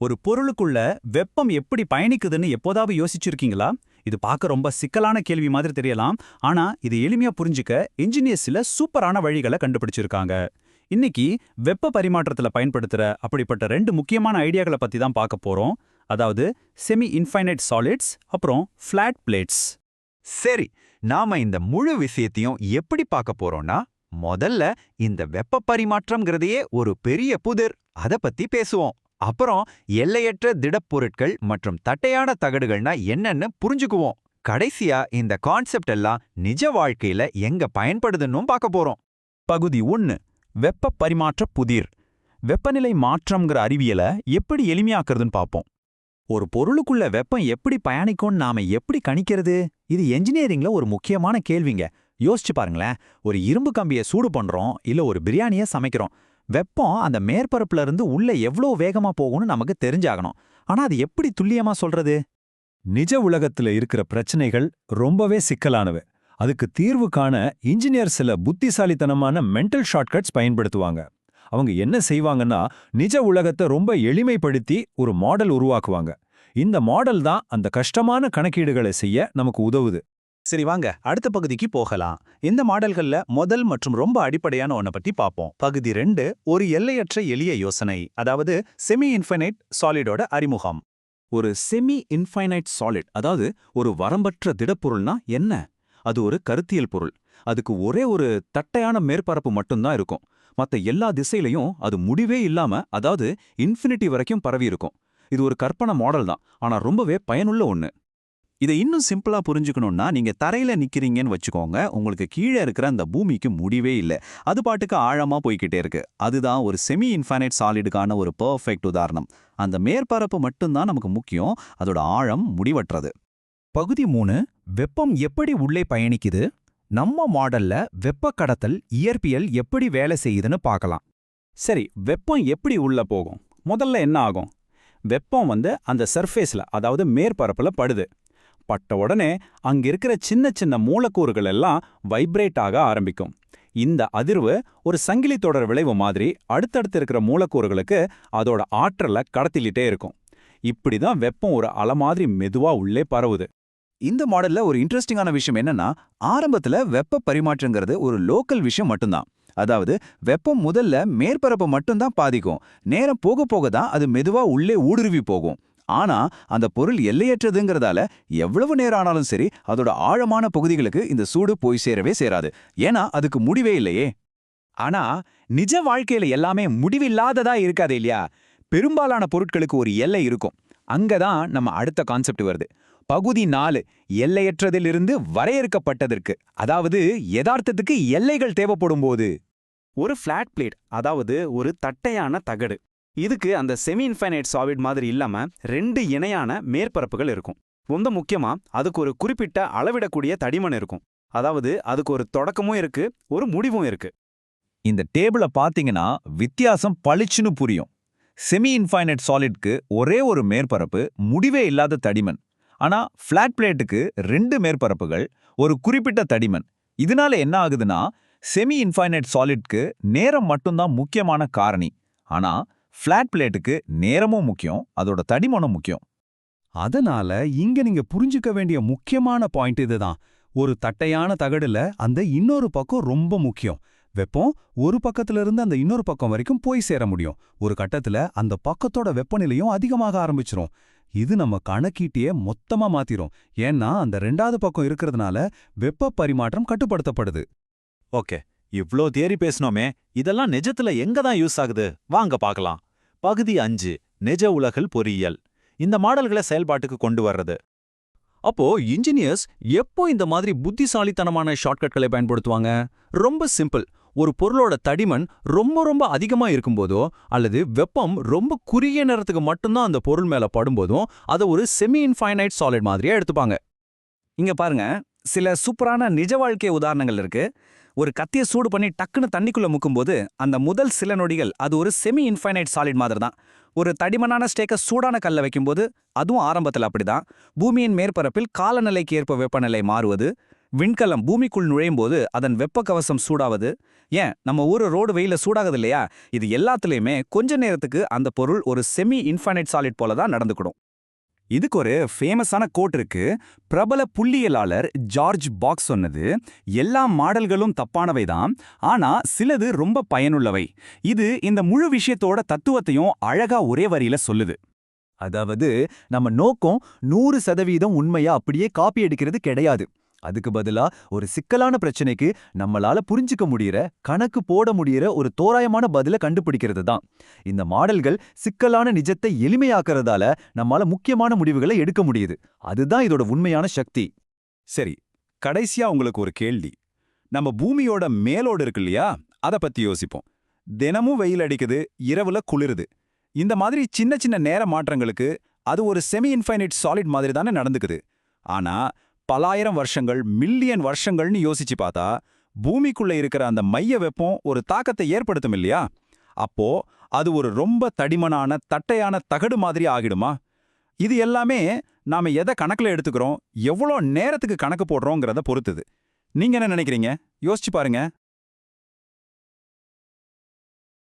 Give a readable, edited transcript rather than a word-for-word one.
ஒரு பொருளுக்குள்ள வெப்பம் எப்படி பயணிக்குதுன்னு எப்போதாவது யோசிச்சிருக்கீங்களா? இது பார்க்க ரொம்ப சிக்கலான கேள்வி மாதிரி தெரியலாம். ஆனா இது எளிமையா புரிஞ்சுக்க இன்ஜினியர்ஸ் சில சூப்பரான வழிகளை கண்டுபிடிச்சிருக்காங்க. இன்னைக்கு வெப்ப பரிமாற்றத்துல பயன்படுத்துற அப்படிப்பட்ட ரெண்டு முக்கியமான ஐடியாக்களை பத்தி தான் பார்க்க போறோம். அதாவது செமி இன்ஃபைனைட் சாலிட்ஸ் அப்புறம் ஃபிளாட் பிளேட்ஸ். சரி, நாம இந்த முழு விஷயத்தையும் எப்படி பார்க்க போறோம்னா, முதல்ல இந்த வெப்ப பரிமாற்றம்ங்கிறதையே ஒரு பெரிய புதிர், அத பத்தி பேசுவோம். அப்புறம் எல்லையற்ற திடப்பொருட்கள் மற்றும் தட்டையான தகடுகள்னா என்னன்னு புரிஞ்சுக்குவோம். கடைசியா இந்த கான்செப்ட் எல்லாம் நிஜ வாழ்க்கையில எங்க பயன்படுதுன்னும் பார்க்க போறோம். பகுதி 1. வெப்ப பரிமாற்ற புதிர். வெப்பநிலை மாற்றம்ங்கிற அறிவியலை எப்படி எளிமையாக்குறதுன்னு பார்ப்போம். ஒரு பொருளுக்குள்ள வெப்பம் எப்படி பயணிக்கும்னு நாம எப்படி கணிக்கிறது? இது என்ஜினியரிங்ல ஒரு முக்கியமான கேள்விங்க. யோசிச்சு பாருங்களேன். ஒரு இரும்பு கம்பியை சூடு பண்றோம், இல்ல ஒரு பிரியாணியை சமைக்கிறோம். வெப்பம் அந்த மேற்பரப்புல இருந்து உள்ள எவ்வளோ வேகமா போகும்னு நமக்கு தெரிஞ்சாகணும். ஆனா அது எப்படி துல்லியமா சொல்றது? நிஜ உலகத்துல இருக்கிற பிரச்சனைகள் ரொம்பவே சிக்கலானவை. அதுக்கு தீர்வு காண இன்ஜினியர் சில புத்திசாலித்தனமான மென்டல் ஷார்ட்கட்ஸ் பயன்படுத்துவாங்க. அவங்க என்ன செய்வாங்கன்னா, நிஜ உலகத்தை ரொம்ப எளிமைப்படுத்தி ஒரு மாடல் உருவாக்குவாங்க. இந்த மாடல் தான் அந்த கஷ்டமான கணக்கீடுகளை செய்ய நமக்கு உதவுது. சரி வாங்க அடுத்த பகுதிக்கு போகலாம். இந்த மாடல்கள்ல முதல் மற்றும் ரொம்ப அடிப்படையான ஒன்றை பத்தி பார்ப்போம். பகுதி 2. ஒரு எல்லையற்ற எளிய யோசனை, அதாவது செமி இன்ஃபைனைட் சாலிடோட அறிமுகம். ஒரு செமி இன்ஃபைனைட் சாலிட், அதாவது ஒரு வரம்பற்ற திடப்பொருள்னா என்ன? அது ஒரு கருத்தியல் பொருள். அதுக்கு ஒரே ஒரு தட்டையான மேற்பரப்பு மட்டும்தான் இருக்கும். மற்ற எல்லா திசையிலையும் அது முடிவே இல்லாம, அதாவது இன்ஃபினிட்டி வரைக்கும் பரவி இருக்கும். இது ஒரு கற்பனை மாடல் தான், ஆனா ரொம்பவே பயனுள்ள ஒண்ணு. இதை இன்னும் சிம்பிளா புரிஞ்சுக்கணும்னா, நீங்க தரையில நிக்கிறீங்கன்னு வச்சுக்கோங்க. உங்களுக்கு கீழே இருக்கிற அந்த பூமிக்கு முடிவே இல்லை. அது பாட்டுக்கு ஆழமா போய்கிட்டே இருக்கு. அதுதான் ஒரு செமி இன்ஃபைனைட் சாலிடுக்கான ஒரு பெர்ஃபெக்ட் உதாரணம். அந்த மேற்பரப்பு மட்டும்தான் நமக்கு முக்கியம், அதோட ஆழம் முடிவற்றது. பகுதி 3. வெப்பம் எப்படி உள்ளே பயணிக்குது? நம்ம மாடல்ல வெப்ப கடத்தல் இயற்பியல் எப்படி வேலை செய்யுதுன்னு பார்க்கலாம். சரி, வெப்பம் எப்படி உள்ள போகும்? முதல்ல என்ன ஆகும்? வெப்பம் அந்த சர்ஃபேஸ்ல, அதாவது மேற்பரப்புல படுது. பட்ட உடனே அங்க இருக்கிற சின்ன சின்ன மூலக்கூறுகள் எல்லாம் வைப்ரேட் ஆக ஆரம்பிக்கும். இந்த அதிர்வு ஒரு சங்கிலி தொடர் விளைவு மாதிரி அடுத்தடுத்து இருக்கிற மூலக்கூறுகளுக்கு அதோட ஆற்றலை கடத்திலிட்டே இருக்கும். இப்படிதான் வெப்பம் ஒரு அலை மாதிரி மெதுவா உள்ளே பரவுது. இந்த மாடல்ல ஒரு இன்ட்ரெஸ்டிங்கான விஷயம் என்னன்னா, ஆரம்பத்துல வெப்ப பரிமாற்றங்கிறது ஒரு லோக்கல் விஷயம் மட்டும்தான். அதாவது வெப்பம் முதல்ல மேற்பரப்பு மட்டும்தான் பாதிக்கும். நேரம் போக போக தான் அது மெதுவா உள்ளே ஊடுருவி போகும். ஆனா அந்த பொருள் எல்லையற்றதுங்கிறதால எவ்வளவு நேரம் ஆனாலும் சரி, அதோட ஆழமான பகுதிகளுக்கு இந்த சூடு போய் சேரவே சேராது. ஏன்னா அதுக்கு முடிவே இல்லையே. ஆனா நிஜ வாழ்க்கையில எல்லாமே முடிவில்லாததா இருக்காது இல்லையா? பெரும்பாலான பொருட்களுக்கு ஒரு எல்லை இருக்கும். அங்கதான் நம்ம அடுத்த கான்செப்ட் வருது. பகுதி 4. எல்லையற்றதிலிருந்து வரையறுக்கப்பட்டதற்கு, அதாவது யதார்த்தத்துக்கு எல்லைகள் தேவைப்படும் போது. ஒரு ஃபிளாட் பிளேட், அதாவது ஒரு தட்டையான தகடு. இதுக்கு அந்த செமி இன்ஃபைனைட் சாலிட் மாதிரி இல்லாம 2 இணையான மேற்பரப்புகள் இருக்கும். ரொம்ப முக்கியமா அதுக்கு ஒரு குறிப்பிட்ட அளவிடக்கூடிய தடிமன் இருக்கும். அதாவது அதுக்கு ஒரு தொடக்கமும் இருக்கு, ஒரு முடிவும் இருக்கு. இந்த டேபிளை பார்த்தீங்கன்னா வித்தியாசம் பளிச்சுன்னு புரியும். செமி இன்ஃபைனைட் சாலிட்க்கு ஒரே ஒரு மேற்பரப்பு, முடிவே இல்லாத தடிமன். ஆனா ஃபிளாட் பிளேட்டுக்கு 2 மேற்பரப்புகள், ஒரு குறிப்பிட்ட தடிமன். இதனால என்ன ஆகுதுன்னா, செமி இன்ஃபைனைட் சாலிட்க்கு நேரம் மட்டும்தான் முக்கியமான காரணி. ஆனா ஃபிளாட் பிளேட்டுக்கு நேரமும் முக்கியம், அதோட தடிமனும் முக்கியம். அதனால இங்க நீங்க புரிஞ்சுக்க வேண்டிய முக்கியமான பாயிண்ட் இதுதான். ஒரு தட்டையான தகடுல அந்த இன்னொரு பக்கம் ரொம்ப முக்கியம். வெப்பம் ஒரு பக்கத்துல இருந்து அந்த இன்னொரு பக்கம் வரைக்கும் போய் சேர முடியும். ஒரு கட்டத்துல அந்த பக்கத்தோட வெப்பநிலையும் அதிகமாக ஆரம்பிச்சிரும். இது நம்ம கணக்கீட்டையே மொத்தமா மாத்திரும். ஏன்னா அந்த 2வது பக்கம் இருக்கிறதுனால வெப்ப பரிமாற்றம் கட்டுப்படுத்தப்படுது. ஓகே, இவ்ளோ தியரி பேசணுமே, இதெல்லாம் நிஜத்துல எங்க தான் யூஸ் ஆகுது? வாங்க பார்க்கலாம். பகுதி 5. நிஜ உலகில் பொறியியல். இந்த மாடல்களை செயல்பாட்டுக்கு கொண்டு வர்றது. அப்போ இன்ஜினியர்ஸ் எப்போ இந்த மாதிரி புத்திசாலித்தனமான ஷார்ட்கட்களை பயன்படுத்துவாங்க? ரொம்ப சிம்பிள். ஒரு பொருளோட தடிமன் ரொம்ப ரொம்ப அதிகமா இருக்கும்போதோ, அல்லது வெப்பம் ரொம்ப குறுகிய நேரத்துக்கு மட்டும்தான் அந்த பொருள் மேல படும்போதும் அதை ஒரு செமி இன்ஃபைனைட் சாலிட் மாதிரியா எடுத்துப்பாங்க. இங்க பாருங்க, சில சூப்பரான நிஜ வாழ்க்கை உதாரணங்கள் இருக்கு. ஒரு கத்தியை சூடு பண்ணி டக்குன்னு தண்ணிக்குள்ள முக்கும்போது அந்த முதல் சில நொடிகள் அது ஒரு செமி இன்ஃபைனைட் சாலிட் மாதிரி தான். ஒரு தடிமனான ஸ்டேக்கை சூடான கல்ல வைக்கும்போது அதுவும் ஆரம்பத்தில் அப்படிதான். பூமியின் மேற்பரப்பில் காலநிலைக்கு ஏற்ப வெப்பநிலை மாறுவது, விண்கலம் பூமிக்குள் நுழையும் போது அதன் வெப்ப கவசம் சூடாவது, ஏன் நம்ம ஊரு ரோடு வெயில சூடாகுது இல்லையா, இது எல்லாத்துலயுமே கொஞ்ச நேரத்துக்கு அந்த பொருள் ஒரு செமி இன்ஃபைனைட் சாலிட் போல தான் நடந்துக்கிடும். இதுக்கு ஒரு ஃபேமஸான கோட் இருக்கு. பிரபல புள்ளியியலாளர் ஜார்ஜ் பாக்ஸ் சொன்னது, எல்லா மாடல்களும் தப்பானவை தான், ஆனா சிலது ரொம்ப பயனுள்ளவை. இது இந்த முழு விஷயத்தோட தத்துவத்தையும் அழகா ஒரே வரியில சொல்லுது. அதாவது நம்ம நோக்கம் 100% உண்மையா அப்படியே காப்பி அடிக்கிறது கிடையாது. அதுக்கு பதிலா ஒரு சிக்கலான பிரச்சனைக்கு நம்மளால புரிஞ்சுக்க முடியற, கணக்கு போட முடியற ஒரு தோராயமான பதில கண்டுபிடிக்கிறது தான். இந்த மாடல்கள் சிக்கலான நிஜத்தை எளிமையாக்குறதால நம்மால முக்கியமான முடிவுகளை எடுக்க முடியுது. அதுதான் இதோட உண்மையான சக்தி. சரி, கடைசியா உங்களுக்கு ஒரு கேள்வி. நம்ம பூமியோட மேலோடு இருக்கு இல்லையா, அத பத்தி யோசிப்போம். தினமும் வெயில் அடிக்குது, இரவுல குளிருது. இந்த மாதிரி சின்ன சின்ன நேர மாற்றங்களுக்கு அது ஒரு செமி இன்ஃபைனைட் சாலிட் மாதிரி தானே நடந்துக்குது. ஆனா பலாயிரம் வருஷங்கள், மில்லியன் வருஷங்கள்னு யோசிச்சு பார்த்தா பூமிக்குள்ள இருக்கிற அந்த மைய வெப்பம் ஒரு தாக்கத்தை ஏற்படுத்தும் இல்லையா? அப்போ அது ஒரு ரொம்ப தடிமனான தட்டையான தகடு மாதிரி ஆகிடுமா? இது எல்லாமே நாம எதை கணக்குல எடுத்துக்கிறோம், எவ்வளோ நேரத்துக்கு கணக்கு போடுறோங்கிறத பொறுத்துது. நீங்க என்ன நினைக்கிறீங்க? யோசிச்சு பாருங்க.